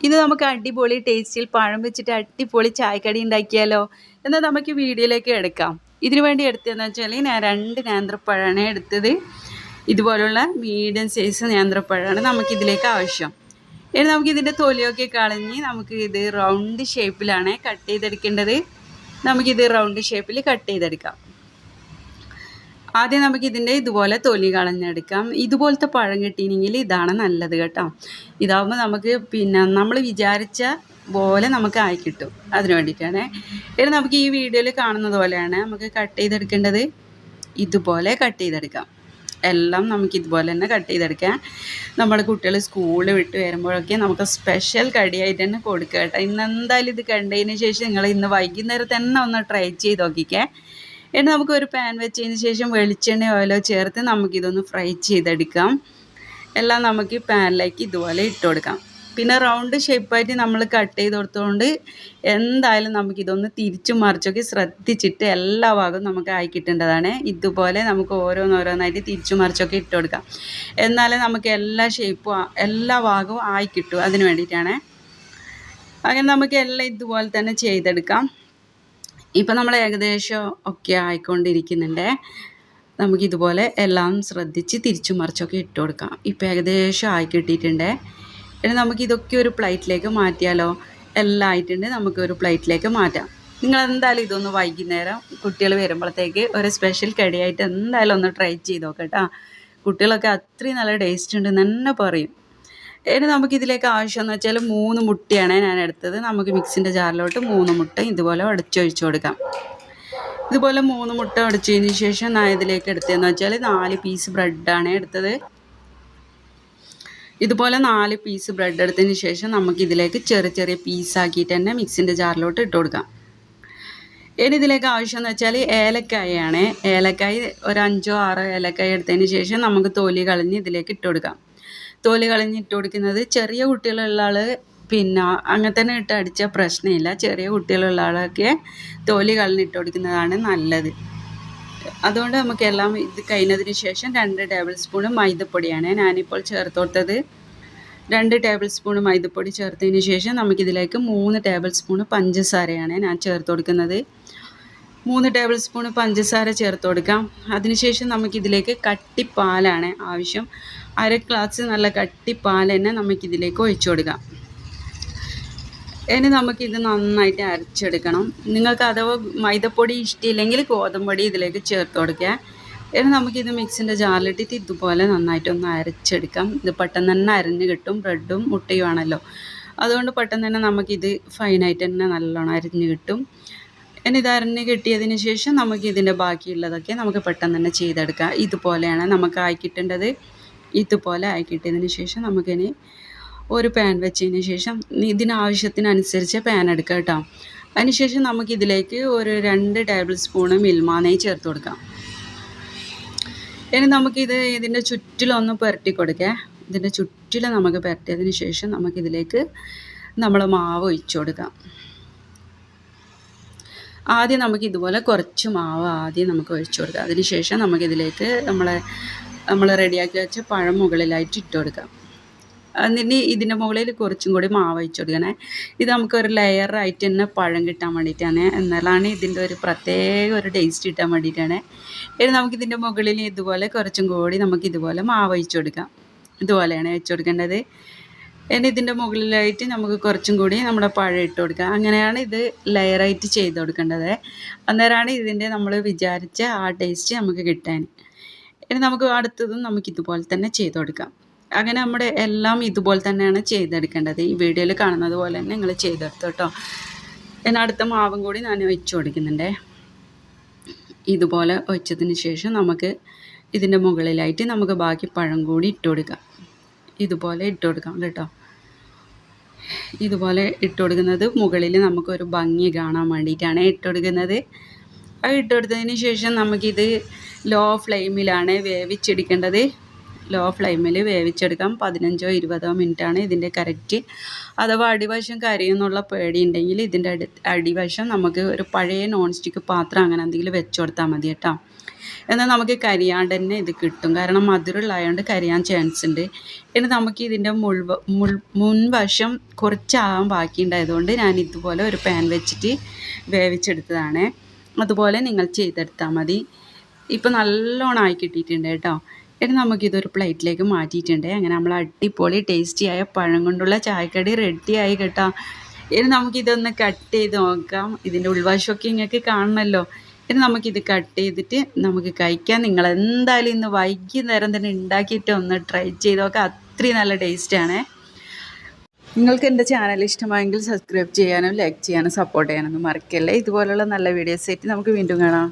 ഇന്ന് നമുക്ക് അടിപൊളി ടേസ്റ്റിൽ പഴം വെച്ചിട്ട് അടിപൊളി ചായക്കടി ഉണ്ടാക്കിയാലോ. എന്നാൽ നമുക്ക് വീഡിയോയിലേക്ക് എടുക്കാം. ഇതിനു വേണ്ടി എടുത്തതെന്ന് വെച്ചാൽ ഞാൻ 2 നേന്ത്രപ്പഴമാണ് എടുത്തത്. ഇതുപോലുള്ള മീഡിയം സൈസ് നേന്ത്രപ്പഴമാണ് നമുക്കിതിലേക്ക് ആവശ്യം. ഇനി നമുക്കിതിൻ്റെ തൊലിയൊക്കെ കളഞ്ഞ് നമുക്ക് ഇത് റൗണ്ട് ഷേപ്പിലാണ് കട്ട് ചെയ്തെടുക്കേണ്ടത്. നമുക്കിത് റൗണ്ട് ഷേപ്പിൽ കട്ട് ചെയ്തെടുക്കാം. ആദ്യം നമുക്കിതിൻ്റെ ഇതുപോലെ തൊലി കളഞ്ഞെടുക്കാം. ഇതുപോലത്തെ പഴം കിട്ടിയെങ്കിൽ ഇതാണ് നല്ലത് കേട്ടോ. ഇതാകുമ്പോൾ നമുക്ക് നമ്മൾ വിചാരിച്ച പോലെ നമുക്ക് ആയി കിട്ടും. അതിന് വേണ്ടിയിട്ടാണ്. ഇനി നമുക്ക് ഈ വീഡിയോയിൽ കാണുന്നത് പോലെയാണ് നമുക്ക് കട്ട് ചെയ്തെടുക്കേണ്ടത്. ഇതുപോലെ കട്ട് ചെയ്തെടുക്കാം. എല്ലാം നമുക്ക് ഇതുപോലെ തന്നെ കട്ട് ചെയ്തെടുക്കാം. നമ്മുടെ കുട്ടികൾ സ്കൂളിൽ വിട്ട് വരുമ്പോഴൊക്കെ നമുക്ക് സ്പെഷ്യൽ കടിയായിട്ട് തന്നെ കൊടുക്കുക കേട്ടോ. ഇന്ന് എന്തായാലും ഇത് കണ്ടതിന് ശേഷം നിങ്ങൾ ഇന്ന് വൈകുന്നേരം തന്നെ ഒന്ന് ട്രൈ ചെയ്ത് നോക്കിക്കേ. എന്നിട്ട് നമുക്ക് ഒരു പാൻ വെച്ചതിന് ശേഷം വെളിച്ചെണ്ണ ഓയിലോ ചേർത്ത് നമുക്കിതൊന്ന് ഫ്രൈ ചെയ്തെടുക്കാം. എല്ലാം നമുക്ക് പാനിലേക്ക് ഇതുപോലെ ഇട്ട് കൊടുക്കാം. പിന്നെ റൗണ്ട് ഷേപ്പായിട്ട് നമ്മൾ കട്ട് ചെയ്ത് കൊടുത്തുകൊണ്ട് എന്തായാലും നമുക്കിതൊന്ന് തിരിച്ചും മറിച്ചൊക്കെ ശ്രദ്ധിച്ചിട്ട് എല്ലാ ഭാഗവും നമുക്ക് ആയി കിട്ടേണ്ടതാണ്. ഇതുപോലെ നമുക്ക് ഓരോന്നോരോന്നായിട്ട് തിരിച്ചും മറിച്ചൊക്കെ ഇട്ട് കൊടുക്കാം. എന്നാലേ നമുക്ക് എല്ലാ ഷേപ്പും എല്ലാ ഭാഗവും ആയി കിട്ടും. അതിന് വേണ്ടിയിട്ടാണ്. അങ്ങനെ നമുക്ക് എല്ലാം ഇതുപോലെ തന്നെ ചെയ്തെടുക്കാം. ഇപ്പം നമ്മൾ ഏകദേശം ഒക്കെ ആയിക്കൊണ്ടിരിക്കുന്നുണ്ട്. നമുക്കിതുപോലെ എല്ലാം ശ്രദ്ധിച്ച് തിരിച്ചും മറിച്ചൊക്കെ ഇട്ട് കൊടുക്കാം. ഇപ്പം ഏകദേശം ആയി കിട്ടിയിട്ടുണ്ട്. ഇനി നമുക്കിതൊക്കെ ഒരു പ്ലേറ്റിലേക്ക് മാറ്റിയാലോ. എല്ലാം ആയിട്ടുണ്ട്. നമുക്കൊരു പ്ലേറ്റിലേക്ക് മാറ്റാം. നിങ്ങളെന്തായാലും ഇതൊന്ന് വൈകുന്നേരം കുട്ടികൾ വരുമ്പോഴത്തേക്ക് ഒരു സ്പെഷ്യൽ കടിയായിട്ട് എന്തായാലും ഒന്ന് ട്രൈ ചെയ്ത് നോക്കാം കേട്ടോ. കുട്ടികളൊക്കെ അത്രയും നല്ല ടേസ്റ്റ് ഉണ്ടെന്ന് തന്നെ പറയും. ഇനി നമുക്കിതിലേക്ക് ആവശ്യമെന്ന് വെച്ചാൽ 3 മുട്ടയാണ് ഞാൻ എടുത്തത്. നമുക്ക് മിക്സിൻ്റെ ജാറിലോട്ട് 3 മുട്ട ഇതുപോലെ ഉടച്ചൊഴിച്ച് കൊടുക്കാം. ഇതുപോലെ 3 മുട്ട ഉടച്ചതിന് ശേഷം ഞാൻ ഇതിലേക്ക് എടുത്തതെന്ന് വെച്ചാൽ 4 പീസ് ബ്രെഡാണ് എടുത്തത്. ഇതുപോലെ 4 പീസ് ബ്രെഡ് എടുത്തതിന് ശേഷം നമുക്കിതിലേക്ക് ചെറിയ ചെറിയ പീസാക്കിയിട്ട് തന്നെ മിക്സിൻ്റെ ജാറിലോട്ട് ഇട്ട് കൊടുക്കാം. ഇനി ഇതിലേക്ക് ആവശ്യമെന്ന് വെച്ചാൽ ഏലക്കായാണ്. ഏലക്കായ ഒരു 5 6 ഏലക്കായ എടുത്തതിന് ശേഷം നമുക്ക് തൊലി കളഞ്ഞ് ഇതിലേക്ക് ഇട്ട് കൊടുക്കാം. തൊലി കളഞ്ഞ് ഇട്ട് കൊടുക്കുന്നത് ചെറിയ കുട്ടികളുള്ള ആൾ അങ്ങനെ തന്നെ ഇട്ട് അടിച്ചാൽ പ്രശ്നമില്ല. ചെറിയ കുട്ടികളുള്ള ആളൊക്കെ തൊലി കളഞ്ഞിട്ട് കൊടുക്കുന്നതാണ് നല്ലത്. അതുകൊണ്ട് നമുക്കെല്ലാം ഇത് കഴിഞ്ഞതിന് ശേഷം 2 ടേബിൾ സ്പൂൺ മൈദപ്പൊടിയാണ് ഞാനിപ്പോൾ ചേർത്ത് കൊടുത്തത്. 2 ടേബിൾ സ്പൂൺ മൈദപ്പൊടി ചേർത്തതിന് ശേഷം നമുക്കിതിലേക്ക് 3 ടേബിൾ സ്പൂൺ പഞ്ചസാരയാണ് ഞാൻ ചേർത്ത് കൊടുക്കുന്നത്. 3 ടേബിൾ സ്പൂൺ പഞ്ചസാര ചേർത്ത് കൊടുക്കാം. അതിനുശേഷം നമുക്കിതിലേക്ക് കട്ടിപ്പാലാണ് ആവശ്യം. 1/2 ഗ്ലാസ് നല്ല കട്ടിപ്പാൽ തന്നെ നമുക്കിതിലേക്ക് ഒഴിച്ചു കൊടുക്കാം. ഇനി നമുക്കിത് നന്നായിട്ട് അരച്ചെടുക്കണം. നിങ്ങൾക്ക് അഥവാ മൈദപ്പൊടി ഇഷ്ടമില്ലെങ്കിൽ ഗോതമ്പൊടി ഇതിലേക്ക് ചേർത്ത് കൊടുക്കുക. ഇനി നമുക്കിത് മിക്സിൻ്റെ ജാറിലിട്ടിട്ട് ഇതുപോലെ നന്നായിട്ടൊന്ന് അരച്ചെടുക്കാം. ഇത് പെട്ടെന്ന് തന്നെ അരഞ്ഞ് കിട്ടും. ബ്രെഡും മുട്ടയും ആണല്ലോ, അതുകൊണ്ട് പെട്ടെന്ന് തന്നെ നമുക്കിത് ഫൈനായിട്ട് തന്നെ നല്ലോണം അരിഞ്ഞ് കിട്ടും. ഇനി ഇത് അരിഞ്ഞ് കിട്ടിയതിന് ശേഷം നമുക്കിതിൻ്റെ ബാക്കിയുള്ളതൊക്കെ നമുക്ക് പെട്ടെന്ന് തന്നെ ചെയ്തെടുക്കാം. ഇതുപോലെയാണ് നമുക്ക് ആയിക്കിട്ടേണ്ടത്. ഇതുപോലെ ആയിക്കിട്ടതിന് ശേഷം നമുക്കിനി ഒരു പാൻ വെച്ചതിന് ശേഷം ഇതിനാവശ്യത്തിനനുസരിച്ച് പാൻ എടുക്കുക കേട്ടോ. അതിനുശേഷം നമുക്കിതിലേക്ക് ഒരു 2 ടേബിൾ സ്പൂണ് മിൽമ നെയ്യ് ചേർത്ത് കൊടുക്കാം. ഇനി നമുക്കിത് ഇതിൻ്റെ ചുറ്റിലൊന്ന് പുരട്ടി കൊടുക്കുക. ഇതിൻ്റെ ചുറ്റിലും നമുക്ക് പുരട്ടിയതിന് ശേഷം നമുക്കിതിലേക്ക് നമ്മൾ മാവ് ഒഴിച്ചു കൊടുക്കാം. ആദ്യം നമുക്കിതുപോലെ കുറച്ച് മാവ് ആദ്യം നമുക്ക് ഒഴിച്ചു കൊടുക്കാം. അതിന് ശേഷം നമുക്കിതിലേക്ക് നമ്മൾ റെഡിയാക്കി വെച്ച പഴം മുകളിലായിട്ട് ഇട്ട് കൊടുക്കാം. എന്നിട്ട് ഇതിൻ്റെ മുകളിൽ കുറച്ചും കൂടി മാവ് ഒഴിച്ചു കൊടുക്കണേ. ഇത് നമുക്കൊരു ലെയറായിട്ട് തന്നെ പഴം കിട്ടാൻ വേണ്ടിയിട്ടാണ്. എന്നാലാണ് ഇതിൻ്റെ ഒരു പ്രത്യേക ഒരു ടേസ്റ്റ് കിട്ടാൻ വേണ്ടിയിട്ടാണ്. ഇനി നമുക്കിതിൻ്റെ മുകളിൽ ഇതുപോലെ കുറച്ചും കൂടി നമുക്കിതുപോലെ മാവ് ഒഴിച്ചു കൊടുക്കാം. ഇതുപോലെയാണ് വെച്ച് കൊടുക്കേണ്ടത്. ഇനി ഇതിൻ്റെ മുകളിലായിട്ട് നമുക്ക് കുറച്ചും കൂടി നമ്മുടെ പഴം ഇട്ട് കൊടുക്കാം. അങ്ങനെയാണ് ഇത് ലെയറായിട്ട് ചെയ്ത് കൊടുക്കേണ്ടത്. അന്നേരമാണ് ഇതിൻ്റെ നമ്മൾ വിചാരിച്ച ആ ടേസ്റ്റ് നമുക്ക് കിട്ടാൻ. ഇനി നമുക്ക് അടുത്തതും നമുക്കിതുപോലെ തന്നെ ചെയ്ത് കൊടുക്കാം. അങ്ങനെ നമ്മുടെ എല്ലാം ഇതുപോലെ തന്നെയാണ് ചെയ്തെടുക്കേണ്ടത്. ഈ വീഡിയോയിൽ കാണുന്നത് പോലെ തന്നെ നിങ്ങൾ ചെയ്തെടുത്തു കേട്ടോ. ഇനി അടുത്ത മാവും കൂടി ഞാൻ ഒഴിച്ചു കൊടുക്കുന്നുണ്ട്. ഇതുപോലെ ഒഴിച്ചതിന് ശേഷം നമുക്ക് ഇതിൻ്റെ മുകളിലായിട്ട് നമുക്ക് ബാക്കി പഴം കൂടി ഇട്ട് കൊടുക്കാം. ഇതുപോലെ ഇട്ട് കൊടുക്കാം കേട്ടോ. ഇതുപോലെ ഇട്ട് കൊടുക്കുന്നത് മുകളിൽ നമുക്കൊരു ഭംഗി കാണാൻ വേണ്ടിയിട്ടാണ് ഇട്ട് കൊടുക്കുന്നത്. അത് ഇട്ട് കൊടുത്തതിന് ശേഷം നമുക്കിത് ലോ ഫ്ലെയിമിലാണ് വേവിച്ചെടുക്കേണ്ടത്. ലോ ഫ്ലെയിമിൽ വേവിച്ചെടുക്കാം. 15 20 മിനിറ്റാണ് ഇതിൻ്റെ കറക്റ്റ്. അഥവാ അടിവശം കരിയെന്നുള്ള പേടിയുണ്ടെങ്കിൽ ഇതിൻ്റെ അടിവശം നമുക്ക് ഒരു പഴയ നോൺ സ്റ്റിക്ക് പാത്രം അങ്ങനെ എന്തെങ്കിലും വെച്ച് കൊടുത്താൽ മതി കേട്ടോ. എന്നാൽ നമുക്ക് കരിയാണ്ട് തന്നെ ഇത് കിട്ടും. കാരണം മധുരമുള്ളതായതുകൊണ്ട് കരിയാൻ ചാൻസ് ഉണ്ട്. ഇനി നമുക്ക് ഇതിൻ്റെ മുൻവശം കുറച്ചാകാൻ ബാക്കിയുണ്ടായതുകൊണ്ട് ഞാൻ ഇതുപോലെ ഒരു പാൻ വെച്ചിട്ട് വേവിച്ചെടുത്തതാണ്. അതുപോലെ നിങ്ങൾ ചെയ്തെടുത്താൽ മതി. ഇപ്പം നല്ലോണം ആയി കിട്ടിയിട്ടുണ്ട് കേട്ടോ. ഇനി നമുക്കിതൊരു പ്ലേറ്റിലേക്ക് മാറ്റിയിട്ടുണ്ട്. അങ്ങനെ നമ്മൾ അടിപൊളി ടേസ്റ്റിയായ പഴം കൊണ്ടുള്ള ചായക്കടി റെഡിയായി കേട്ടോ. ഇനി നമുക്കിതൊന്ന് കട്ട് ചെയ്ത് നോക്കാം. ഇതിൻ്റെ ഉൾവശമൊക്കെ നിങ്ങൾക്ക് കാണണമല്ലോ. ഇനി നമുക്കിത് കട്ട് ചെയ്തിട്ട് നമുക്ക് കഴിക്കാം. നിങ്ങൾ എന്തായാലും ഇന്ന് വൈകുന്നേരം തന്നെ ഉണ്ടാക്കിയിട്ട് ഒന്ന് ട്രൈ ചെയ്ത് നോക്കാം. അത്രയും നല്ല ടേസ്റ്റാണ്. നിങ്ങൾക്ക് എൻ്റെ ചാനൽ ഇഷ്ടമായെങ്കിൽ സബ്സ്ക്രൈബ് ചെയ്യാനും ലൈക്ക് ചെയ്യാനും സപ്പോർട്ട് ചെയ്യാനൊന്നും മറക്കല്ലേ. ഇതുപോലുള്ള നല്ല വീഡിയോസ് ആയിട്ട് നമുക്ക് വീണ്ടും കാണാം.